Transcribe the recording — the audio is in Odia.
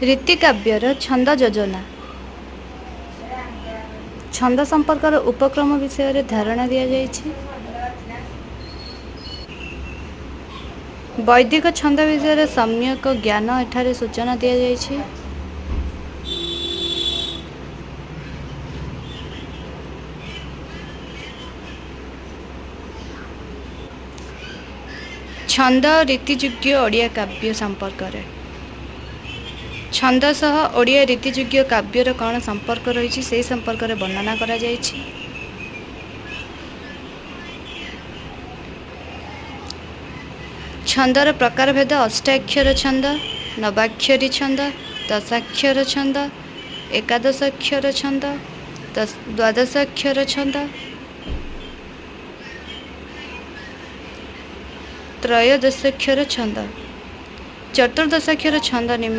ରୀତିକାବ୍ୟର ଛନ୍ଦ ଯୋଜନା। ଛନ୍ଦ ସମ୍ପର୍କର ଉପକ୍ରମ ବିଷୟରେ ଧାରଣା ଦିଆଯାଇଛି। ବୈଦିକ ଛନ୍ଦ ବିଷୟରେ ସମ୍ୟକ ଜ୍ଞାନ ଏଠାରେ ସୂଚନା ଦିଆଯାଇଛି। ଛନ୍ଦ ରୀତିଯୁଗ୍ୟ ଓଡ଼ିଆ କାବ୍ୟ ସମ୍ପର୍କରେ। ଛନ୍ଦ ସହ ଓଡ଼ିଆ ରୀତିଯୁଗ୍ୟ କାବ୍ୟର କ'ଣ ସମ୍ପର୍କ ରହିଛି ସେହି ସମ୍ପର୍କରେ ବର୍ଣ୍ଣନା କରାଯାଇଛି। ଛନ୍ଦର ପ୍ରକାରଭେଦ ଅଷ୍ଟାକ୍ଷର ଛନ୍ଦ, ନବାକ୍ଷରୀ ଛନ୍ଦ, ଦଶାକ୍ଷର ଛନ୍ଦ, ଏକାଦଶାକ୍ଷର ଛନ୍ଦ, ଦ୍ୱାଦଶାକ୍ଷର ଛନ୍ଦ, ତ୍ରୟୋଦଶାକ୍ଷର ଛନ୍ଦ। ଚତୁର୍ଦଶାକ୍ଷର ଛନ୍ଦ